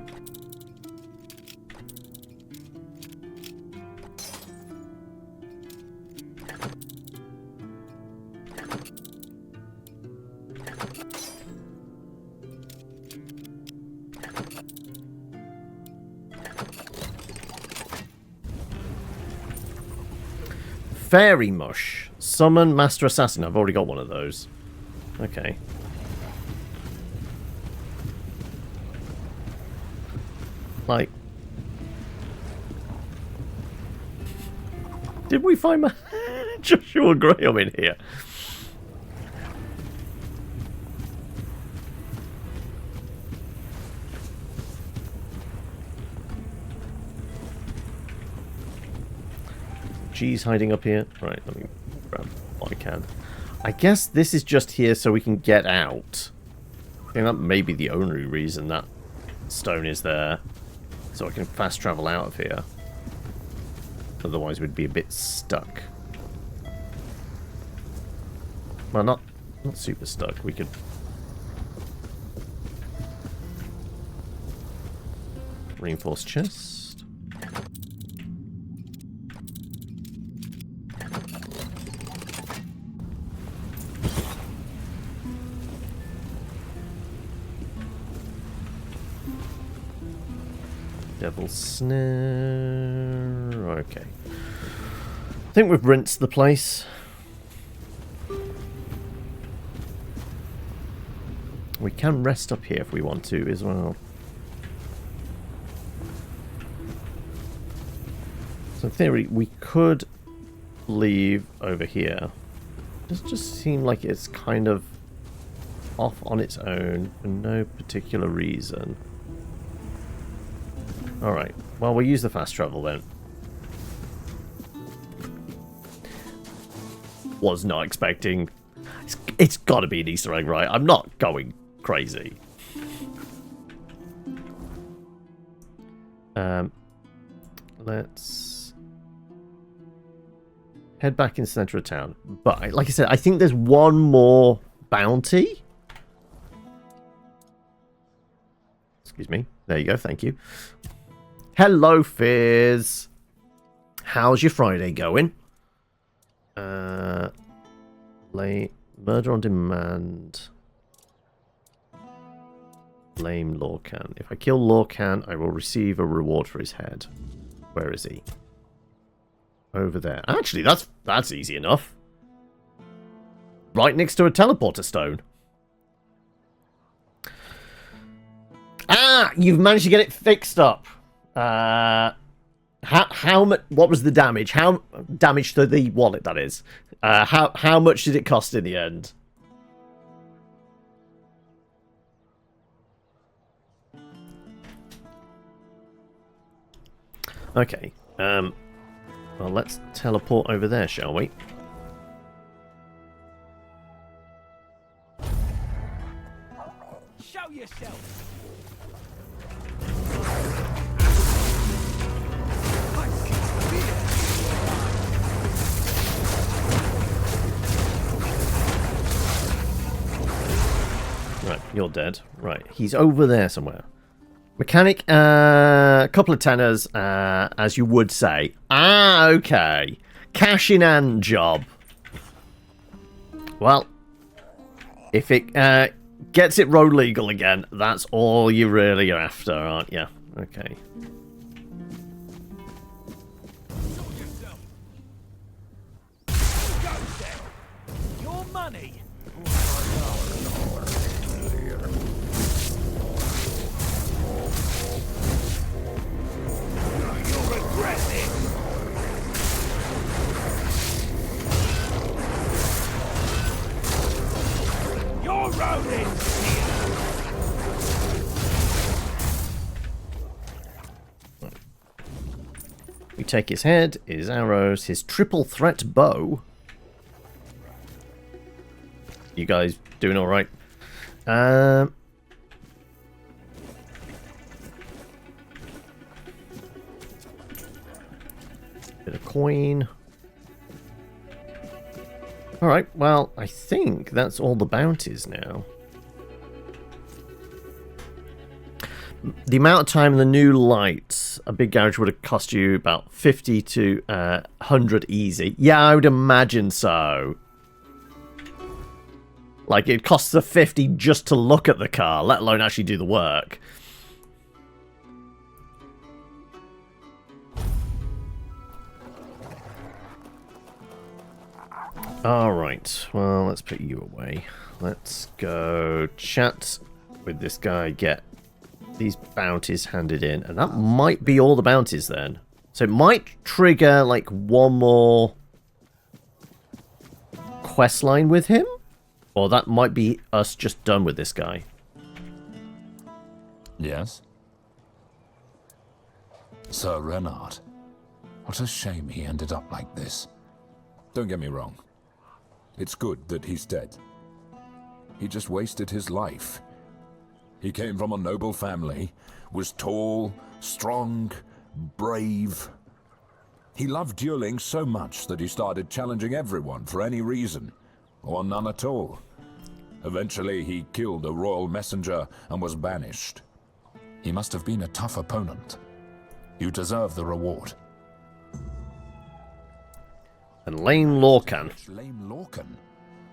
Fairy mush. Summon Master Assassin. I've already got one of those. Okay. Like... Did we find my Joshua Graham in here? G's hiding up here. Right, let me grab what I can. I guess this is just here so we can get out. I think that may be the only reason that stone is there. So I can fast travel out of here. Otherwise we'd be a bit stuck. Well, not super stuck. We could... Reinforced chest. Devil Snare. Okay. I think we've rinsed the place. We can rest up here if we want to as well. So in theory, we could leave over here. It does just seem like it's kind of off on its own for no particular reason. Alright, well, we'll use the fast travel then. Was not expecting... It's got to be an Easter egg, right? I'm not going crazy. Let's head back in the center of town. But, like I said, I think there's one more bounty. Excuse me. There you go, thank you. Hello, Fizz. How's your Friday going? Murder on demand. Blame Lorcan. If I kill Lorcan, I will receive a reward for his head. Where is he? Over there. Actually, that's easy enough. Right next to a teleporter stone. Ah, you've managed to get it fixed up. How much? What was the damage? How damage to the wallet? That is. How much did it cost in the end? Okay. Well, let's teleport over there, shall we? Show yourself. Right, you're dead. Right, he's over there somewhere. Mechanic, couple of tenors, as you would say. Ah, okay. Cash in hand job. Well, if it gets it road legal again, that's all you really are after, aren't you? Okay. Your money. We take his head, his arrows, his triple threat bow. You guys doing all right? Bit of coin. All right. Well, I think that's all the bounties now. The amount of time in the new lights, a big garage would have cost you about 50 to 100 easy. Yeah, I would imagine so. Like, it costs a 50 just to look at the car, let alone actually do the work. Alright, well, let's put you away. Let's go chat with this guy, get these bounties handed in, and that might be all the bounties then. So it might trigger like one more quest line with him, or that might be us just done with this guy. Yes? Sir Renard. What a shame he ended up like this. Don't get me wrong. It's good that he's dead. He just wasted his life. He came from a noble family, was tall, strong, brave. He loved dueling so much that he started challenging everyone for any reason, or none at all. Eventually, he killed a royal messenger and was banished. He must have been a tough opponent. You deserve the reward. And Lane Lorcan. Lane Lorcan?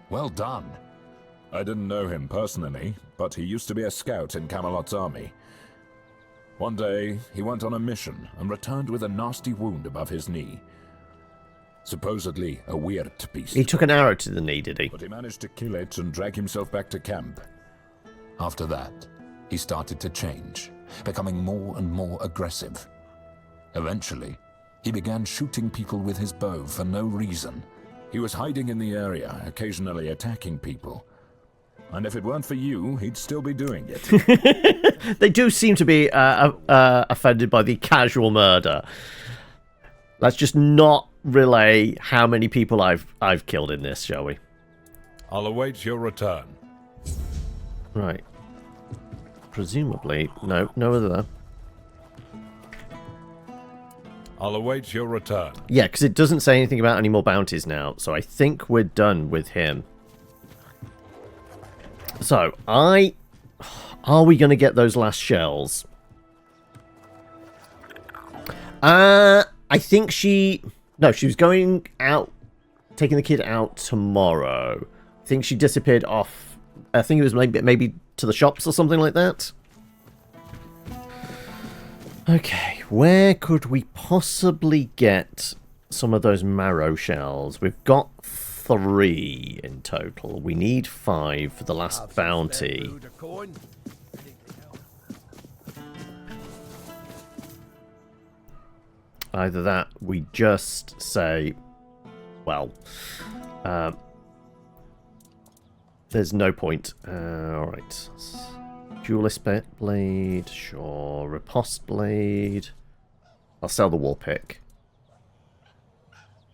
Well done. I didn't know him personally, but he used to be a scout in Camelot's army. One day, he went on a mission and returned with a nasty wound above his knee. Supposedly a weird beast. He took an arrow to the knee, did he? But he managed to kill it and drag himself back to camp. After that, he started to change, becoming more and more aggressive. Eventually, he began shooting people with his bow for no reason. He was hiding in the area, occasionally attacking people. And if it weren't for you, he'd still be doing it. They do seem to be offended by the casual murder. Let's just not relay how many people I've killed in this, shall we? I'll await your return. Right. Presumably, no other there. I'll await your return. Yeah, because it doesn't say anything about any more bounties now, so I think we're done with him. So, are we going to get those last shells? I think she was going out, taking the kid out tomorrow. I think she disappeared off, I think it was maybe to the shops or something like that. Okay, where could we possibly get some of those marrow shells? We've got 3 in total. We need 5 for the last bounty. Either that, we just say, well, there's no point. Alright. Duelist blade, sure. Riposte blade. I'll sell the war pick.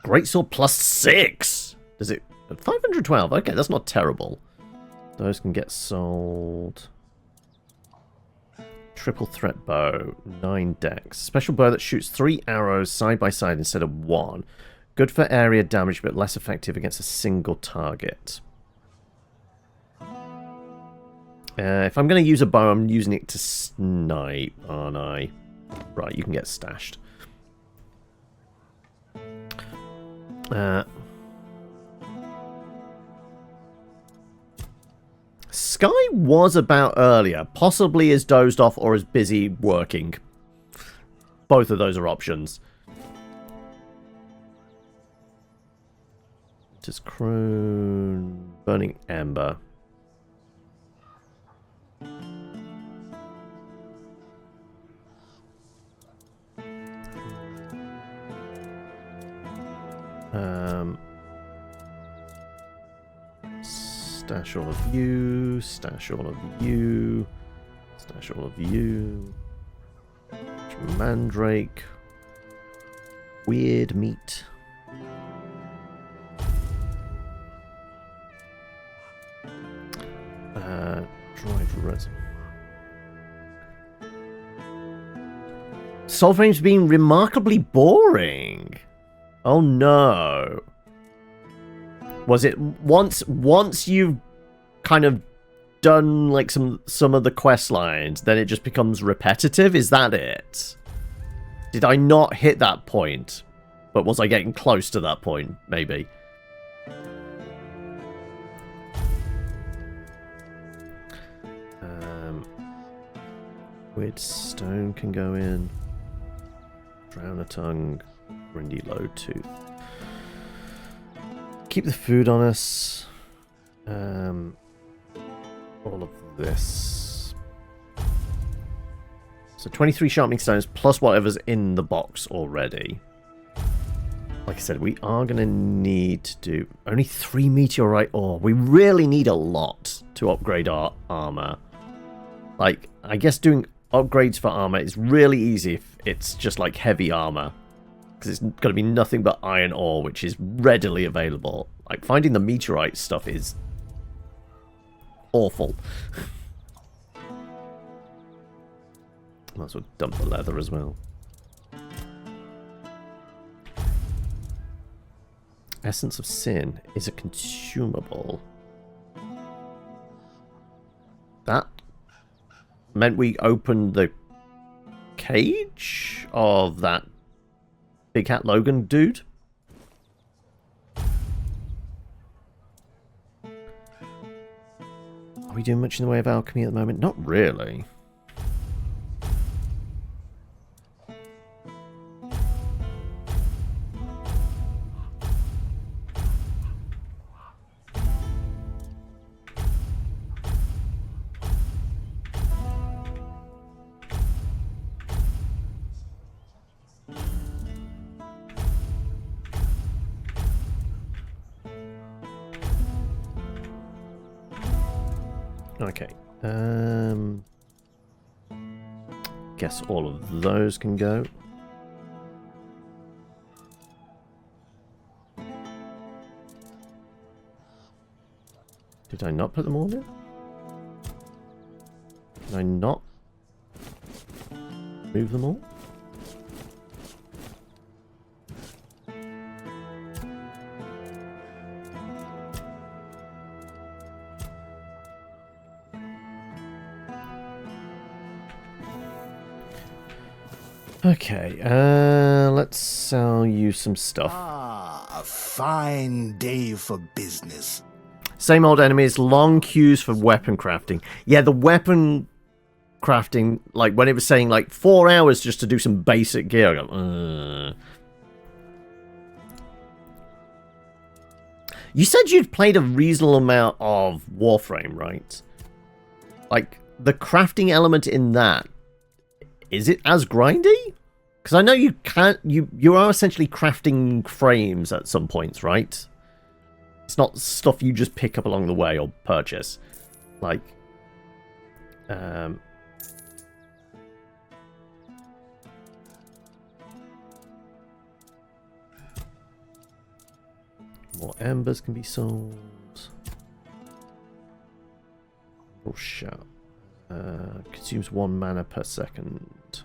Greatsword plus 6! Does it... 512, okay, that's not terrible. Those can get sold. Triple threat bow, 9 dex. Special bow that shoots 3 arrows side by side instead of 1. Good for area damage, but less effective against a single target. If I'm going to use a bow, I'm using it to snipe, aren't I? Right, you can get stashed. Sky was about earlier. Possibly is dozed off or is busy working. Both of those are options. Just Crone... Burning Ember. Stash all of you, stash all of you, stash all of you. Mandrake. Weird meat. Dried resin. Solfame's been remarkably boring. Oh no. Was it once you've kind of done like some of the quest lines, then it just becomes repetitive? Is that it? Did I not hit that point? But was I getting close to that point? Maybe. Weird stone can go in. Drown a tongue. Windy low tooth. Keep the food on us. All of this. So 23 sharpening stones plus whatever's in the box already. Like I said, we are going to need to do only 3 meteorite ore. We really need a lot to upgrade our armor. Like, I guess doing upgrades for armor is really easy if it's just like heavy armor. Because it's going to be nothing but iron ore, which is readily available. Like, finding the meteorite stuff is awful. Might as well dump the leather as well. Essence of Sin is a consumable. That meant we opened the cage of that Big Hat Logan dude. Are we doing much in the way of alchemy at the moment? Not really. Okay. Guess all of those can go. Did I not put them all in? Did I not move them all? Okay, let's sell you some stuff. Ah, a fine day for business. Same old enemies, long queues for weapon crafting. Yeah, the weapon crafting, like when it was saying like 4 hours just to do some basic gear, I go, You said you'd played a reasonable amount of Warframe, right? Like, the crafting element in that, is it as grindy? Because I know you can't, you are essentially crafting frames at some points, right? It's not stuff you just pick up along the way or purchase. Like, more embers can be sold. Oh, shit. Consumes 1 mana per second.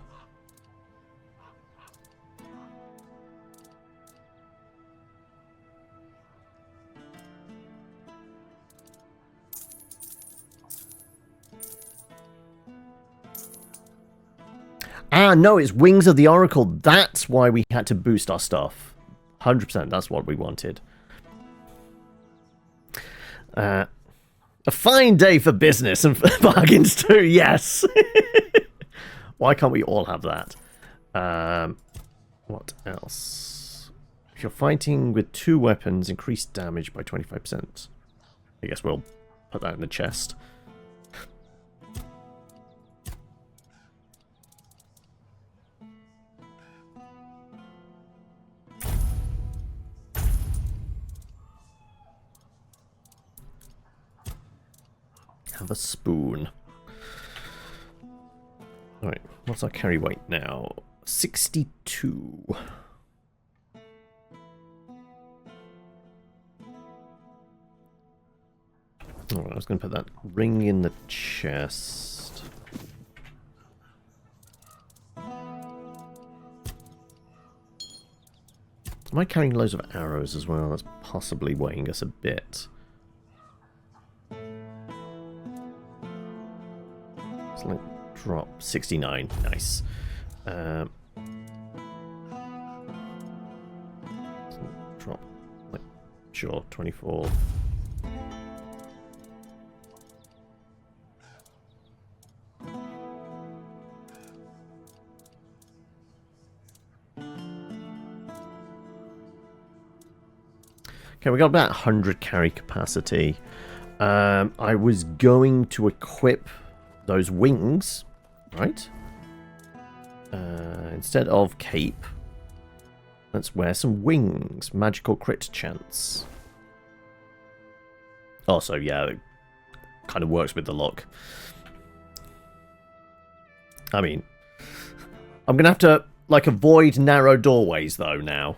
Ah, no, it's Wings of the Oracle. That's why we had to boost our stuff. 100%, that's what we wanted. A fine day for business and for bargains too, yes. Why can't we all have that? What else? If you're fighting with 2 weapons, increase damage by 25%. I guess we'll put that in the chest. Have a spoon. Alright, what's our carry weight now? 62. Alright, I was going to put that ring in the chest. Am I carrying loads of arrows as well? That's possibly weighing us a bit. Like drop 69, nice. Drop, like, sure, 24. Okay, we got about 100 carry capacity. I was going to equip those wings, right? Instead of cape, let's wear some wings. Magical crit chance. Also, yeah, it kind of works with the look. I mean, I'm gonna have to like avoid narrow doorways though now.